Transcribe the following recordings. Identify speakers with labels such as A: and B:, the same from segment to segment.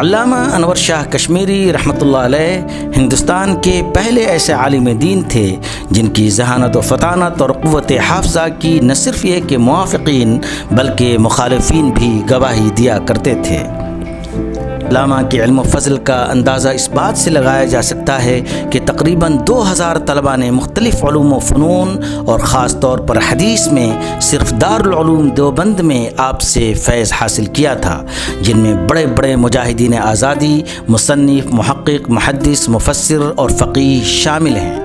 A: علامہ انور شاہ کشمیری رحمۃ اللہ علیہ ہندوستان کے پہلے ایسے عالم دین تھے جن کی ذہانت و فطانت اور قوت حافظہ کی نہ صرف یہ کہ موافقین بلکہ مخالفین بھی گواہی دیا کرتے تھے۔ علامہ کے علم و فضل کا اندازہ اس بات سے لگایا جا سکتا ہے کہ تقریباً 2000 طلباء نے مختلف علوم و فنون اور خاص طور پر حدیث میں صرف دارالعلوم دیوبند میں آپ سے فیض حاصل کیا تھا، جن میں بڑے بڑے مجاہدین آزادی، مصنف، محقق، محدث، مفسر اور فقیہ شامل ہیں۔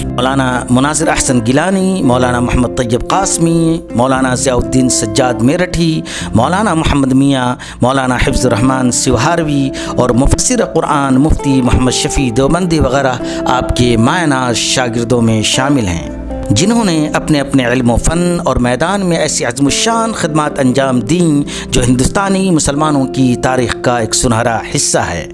A: مولانا مناظر احسن گیلانی، مولانا محمد طیب قاسمی، مولانا ضیاء الدین سجاد میرٹھی، مولانا محمد میاں، مولانا حفظ الرحمان سیوہاروی اور مفسر قرآن مفتی محمد شفیع دیوبندی وغیرہ آپ کے مایہ ناز شاگردوں میں شامل ہیں، جنہوں نے اپنے اپنے علم و فن اور میدان میں ایسی عظیم الشان خدمات انجام دیں جو ہندوستانی مسلمانوں کی تاریخ کا ایک سنہرا حصہ ہے۔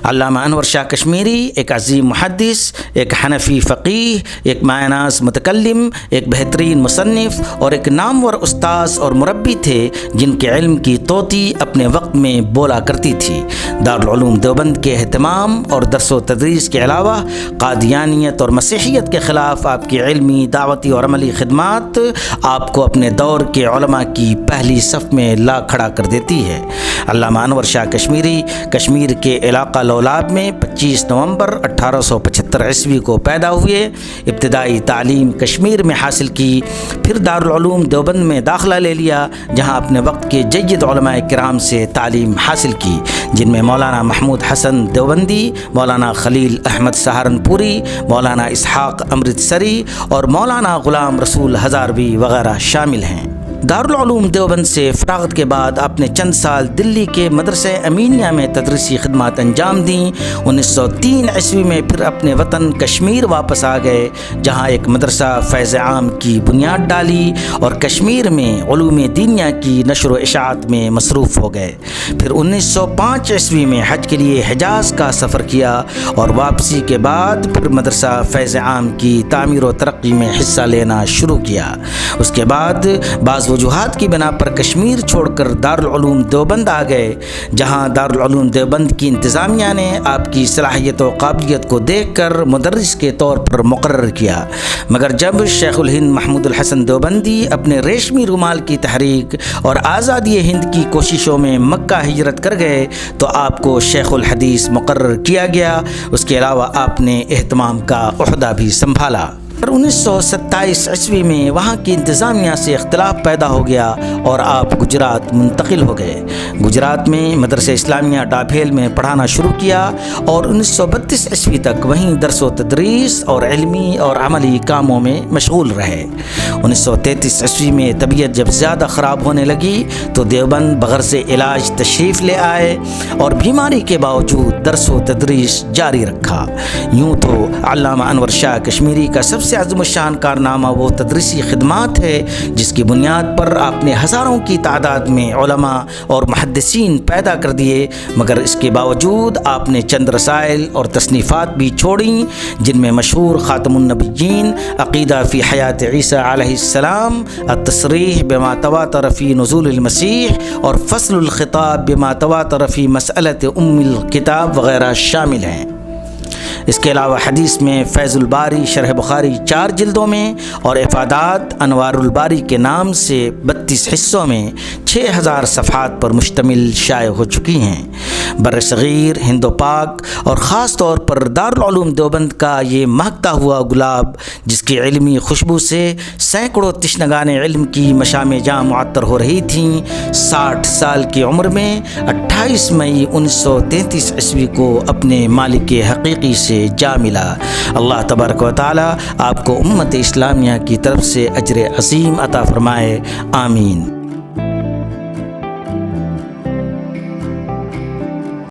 A: علامہ انور شاہ کشمیری ایک عظیم محدث، ایک حنفی فقیہ، ایک مایہ ناز متکلم، ایک بہترین مصنف اور ایک نامور استاذ اور مربی تھے جن کے علم کی طوطی اپنے وقت میں بولا کرتی تھی۔ دارالعلوم دیوبند کے اہتمام اور درس و تدریس کے علاوہ قادیانیت اور مسیحیت کے خلاف آپ کی علمی، دعوتی اور عملی خدمات آپ کو اپنے دور کے علماء کی پہلی صف میں لا کھڑا کر دیتی ہے۔ علامہ انور شاہ کشمیری کشمیر کے علاقہ لولاب میں 25 نومبر 1875 عیسوی کو پیدا ہوئے۔ ابتدائی تعلیم کشمیر میں حاصل کی، پھر دارالعلوم دیوبند میں داخلہ لے لیا، جہاں اپنے وقت کے جید علماء کرام سے تعلیم حاصل کی، جن میں مولانا محمود حسن دیوبندی، مولانا خلیل احمد سہارنپوری، مولانا اسحاق امرتسری اور مولانا غلام رسول ہزاروی وغیرہ شامل ہیں۔ دارالعلوم دیوبند سے فراغت کے بعد آپ نے چند سال دلی کے مدرسہ امینیہ میں تدریسی خدمات انجام دیں۔ 1903 عیسوی میں پھر اپنے وطن کشمیر واپس آ گئے، جہاں ایک مدرسہ فیض عام کی بنیاد ڈالی اور کشمیر میں علوم دینیہ کی نشر و اشاعت میں مصروف ہو گئے۔ پھر 1905 عیسوی میں حج کے لیے حجاز کا سفر کیا اور واپسی کے بعد پھر مدرسہ فیض عام کی تعمیر و ترقی میں حصہ لینا شروع کیا۔ اس کے بعد بعض وجوہات کی بنا پر کشمیر چھوڑ کر دارالعلوم دیوبند آ گئے، جہاں دارالعلوم دیوبند کی انتظامیہ نے آپ کی صلاحیت و قابلیت کو دیکھ کر مدرس کے طور پر مقرر کیا، مگر جب شیخ الہند محمود الحسن دیوبندی اپنے ریشمی رومال کی تحریک اور آزادی ہند کی کوششوں میں مکہ ہجرت کر گئے تو آپ کو شیخ الحدیث مقرر کیا گیا۔ اس کے علاوہ آپ نے اہتمام کا عہدہ بھی سنبھالا۔ 1927 عیسوی میں وہاں کی انتظامیہ سے اختلاف پیدا ہو گیا اور آپ گجرات منتقل ہو گئے۔ گجرات میں مدرسہ اسلامیہ ڈابھیل میں پڑھانا شروع کیا اور 1932 عیسوی تک وہیں درس و تدریس اور علمی اور عملی کاموں میں مشغول رہے۔ 1933 عیسوی میں طبیعت جب زیادہ خراب ہونے لگی تو دیوبند بغرض علاج تشریف لے آئے اور بیماری کے باوجود درس و تدریس جاری رکھا۔ یوں تو علامہ انور شاہ کشمیری کا سب سے عظیم الشان کارنامہ وہ تدریسی خدمات ہے جس کی بنیاد پر آپ نے ہزاروں کی تعداد میں علماء اور محدثین پیدا کر دیے، مگر اس کے باوجود آپ نے چند رسائل اور تصنیفات بھی چھوڑیں، جن میں مشہور خاتم النبیین، عقیدہ فی حیات عیسیٰ علیہ السلام، التصریح بما تواتر فی نزول المسیح اور فصل الخطاب بما تواتر فی مسألۃ الکتاب وغیرہ شامل ہیں۔ اس کے علاوہ حدیث میں فیض الباری شرح بخاری 4 جلدوں میں اور افادات انوار الباری کے نام سے 32 حصوں میں 6000 صفحات پر مشتمل شائع ہو چکی ہیں۔ بر صغیر، ہند و پاک اور خاص طور پر دارالعلوم دیوبند کا یہ مہکتا ہوا گلاب، جس کی علمی خوشبو سے سینکڑوں تشنگان علم کی مشام جاں معطر ہو رہی تھیں، 60 سال کی عمر میں 28 مئی 1933 عیسوی کو اپنے مالک حقیقی سے جا ملا۔ اللہ تبارک و تعالی آپ کو امت اسلامیہ کی طرف سے اجر عظیم عطا فرمائے، آمین۔